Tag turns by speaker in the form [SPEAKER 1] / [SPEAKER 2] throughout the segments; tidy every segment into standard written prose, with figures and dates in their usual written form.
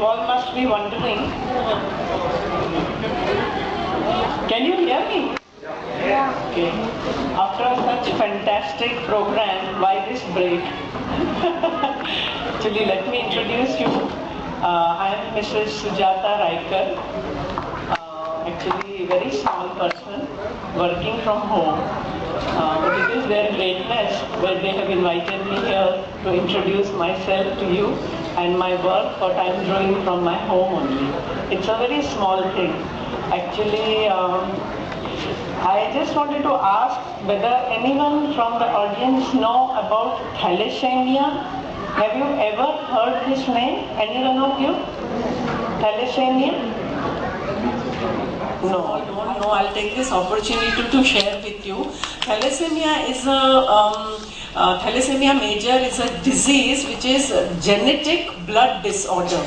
[SPEAKER 1] all must be wondering, can you hear me?
[SPEAKER 2] Yeah.
[SPEAKER 1] Okay. After such fantastic program, why this break? Actually, let me introduce you. I am Mrs. Sujata Raikar. Actually, a very small person working from home. But it is their greatness where they have invited me here to introduce myself to you and my work, what I am doing from my home only. It's a very small thing. Actually, I just wanted to ask whether anyone from the audience know about thalassemia. Have you ever heard this name? Anyone of you? Thalassemia? No, I don't know. I'll take this opportunity to share with you. Thalassemia is thalassemia major is a disease which is a genetic blood disorder.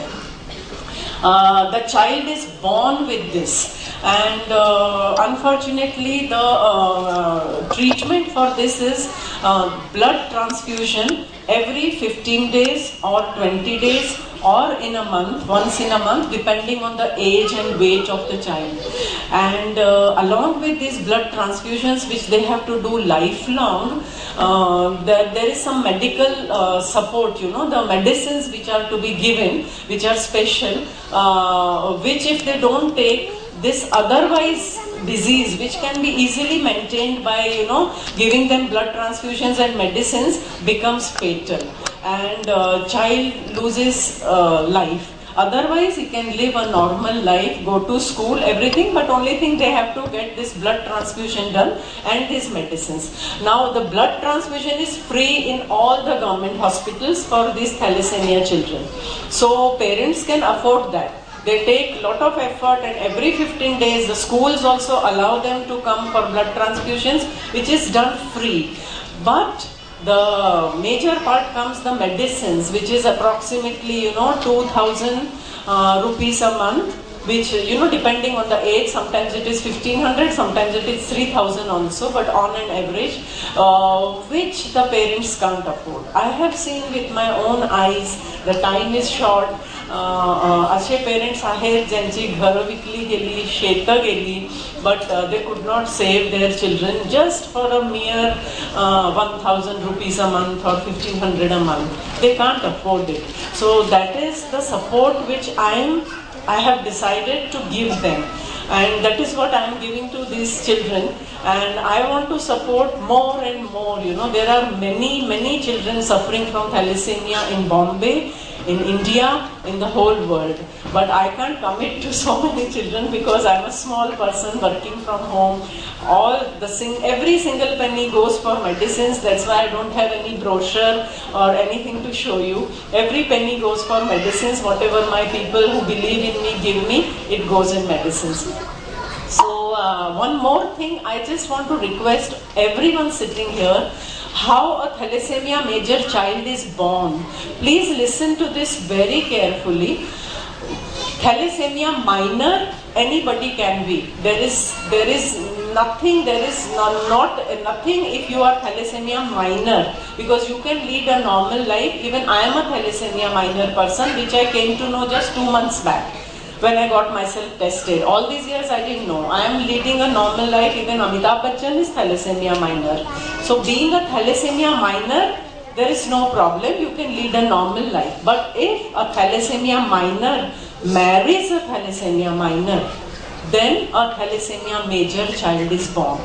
[SPEAKER 1] The child is born with this, and unfortunately the treatment for this is blood transfusion every 15 days or 20 days or in a month, once in a month, depending on the age and weight of the child. And along with these blood transfusions, which they have to do lifelong, there is some medical support, the medicines which are to be given, which are special, which if they don't take, this otherwise disease, which can be easily maintained by, giving them blood transfusions and medicines, becomes fatal. And child loses life. Otherwise, he can live a normal life, go to school, everything, but only thing they have to get this blood transfusion done and these medicines. Now, the blood transfusion is free in all the government hospitals for these thalassemia children. So, parents can afford that. They take a lot of effort, and every 15 days, the schools also allow them to come for blood transfusions, which is done free. But the major part comes the medicines, which is approximately 2,000 rupees a month, which depending on the age, sometimes it is 1,500, sometimes it is 3,000 also, but on an average, which the parents can't afford. I have seen with my own eyes, the time is short. असे parents आहेत ज्यांची घरं विकली गेली, शेतं गेली, but they could not save their children just for a mere 1,000 rupees a month or 1,500 a month. They can't afford it. So that is the support which I have decided to give them. And that is what I am giving to these children, and I want to support more and more. There are many children suffering from thalassemia in Bombay, in India, in the whole world. But I can't commit to so many children because I'm a small person working from home. Every single penny goes for medicines. That's why I don't have any brochure or anything to show you. Every penny goes for medicines. Whatever my people who believe in me give me, it goes in medicines. So one more thing, I just want to request everyone sitting here, how a thalassemia major child is born. Please listen to this very carefully. Thalassemia minor, anybody can be. There is nothing if you are thalassemia minor, because you can lead a normal life. Even I am a thalassemia minor person, which I came to know just 2 months back when I got myself tested. All these years I didn't know. I am leading a normal life. Even Amitabh Bachchan is thalassemia minor. So being a thalassemia minor, there is no problem. You can lead a normal life. But if a thalassemia minor marries a thalassemia minor, then a thalassemia major child is born.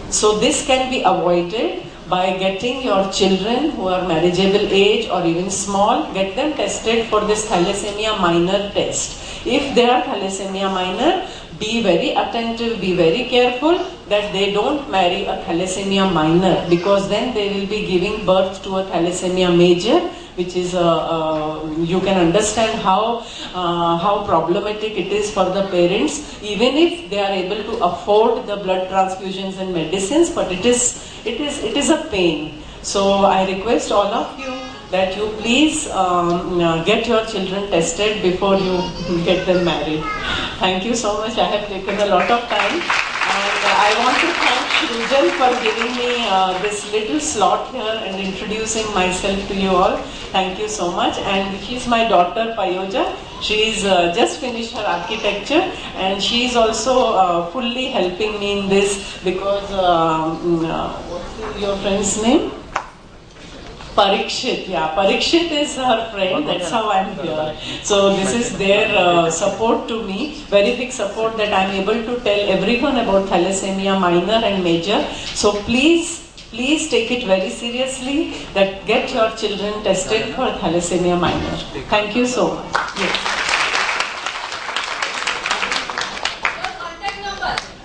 [SPEAKER 1] So this can be avoided by getting your children who are marriageable age or even small, get them tested for this thalassemia minor test. If they are thalassemia minor, be very attentive, be very careful that they don't marry a thalassemia minor, because then they will be giving birth to a thalassemia major, which is you can understand how problematic it is for the parents, even if they are able to afford the blood transfusions and medicines, but it is a pain. So I request all of you that you please get your children tested before you get them married. Thank you so much. I have taken a lot of time, and I want to thank Shrujan for giving me this little slot here and introducing myself to you all. Thank you so much. And she's my daughter Payoja. She's just finished her architecture, and she's also fully helping me in this because what's your friend's name? Parikshit, yeah. Parikshit is her friend, that's how I'm here. So this is their support to me, very big support that I'm able to tell everyone about thalassemia minor and major. So please take it very seriously that get your children tested for thalassemia minor. Thank you so much. Yes.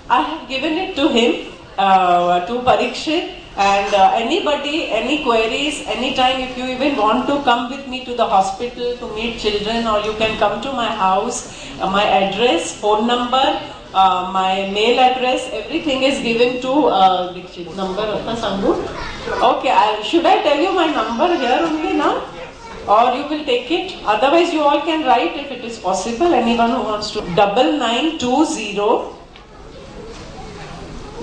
[SPEAKER 1] I have given it to him, to Parikshit. And anybody, any queries, anytime if you even want to come with me to the hospital to meet children, or you can come to my house, my address, phone number, my mail address, everything is given to Dikshit. Number apna Sangu? Okay, should I tell you my number here only now? Or you will take it? Otherwise you all can write if it is possible, anyone who wants to. 9920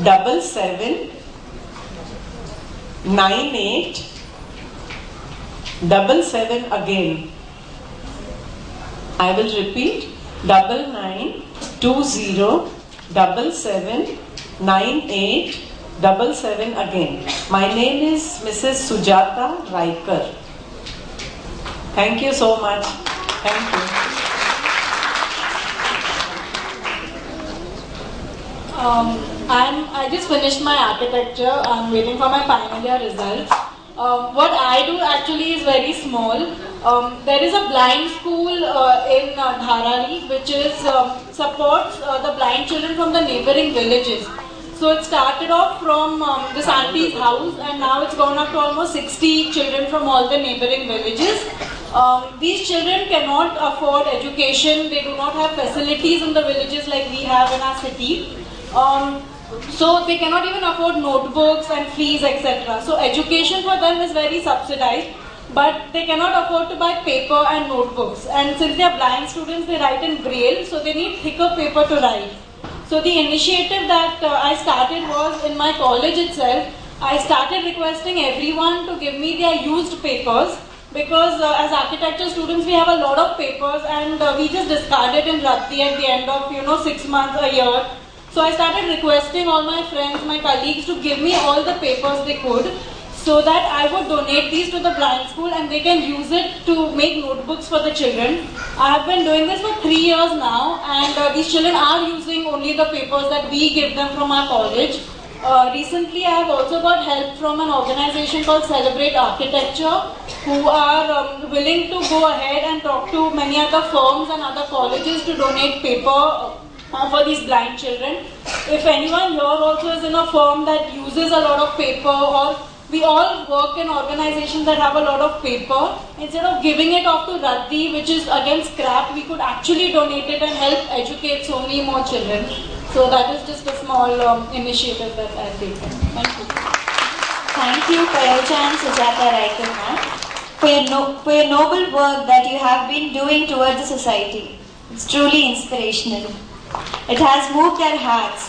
[SPEAKER 1] 77 9877 again. I will repeat 9920 77 9877 again. My name is Mrs. Sujata Raikar. Thank you so much. Thank you.
[SPEAKER 2] I just finished my architecture. I'm waiting for my final year results. What I do actually is very small. There is a blind school in Dharali which is supports the blind children from the neighboring villages. So it started off from this auntie's house, and now it's gone up to almost 60 children from all the neighboring villages. These children cannot afford education. They do not have facilities in the villages like we have in our city. So they cannot even afford notebooks and fees, etc. So education for them is very subsidized, but they cannot afford to buy paper and notebooks. And since they are blind students, they write in Braille, so they need thicker paper to write. So the initiative that I started was in my college itself. I started requesting everyone to give me their used papers, because as architecture students we have a lot of papers, and we just discard it in Radhi at the end of 6 months, a year. So I started requesting all my friends, my colleagues to give me all the papers they could, so that I would donate these to the blind school and they can use it to make notebooks for the children. I have been doing this for 3 years now, and these children are using only the papers that we give them from our college. Recently I have also got help from an organization called Celebrate Architecture, who are willing to go ahead and talk to many other firms and other colleges to donate paper for these blind children. If anyone here also is in a firm that uses a lot of paper, or we all work in organizations that have a lot of paper, instead of giving it off to Radhi, which is again scrap, we could actually donate it and help educate so many more children. So that is just a small initiative that I've taken. Thank you.
[SPEAKER 3] Thank you, Payoja and Sujata Raikar ma'am, for your noble work that you have been doing towards the society. It's truly inspirational. It has moved their hearts.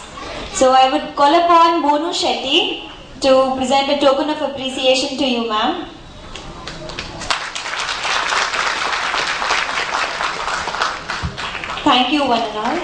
[SPEAKER 3] So I would call upon Monu Shetty to present a token of appreciation to you, ma'am. Thank you, one and all.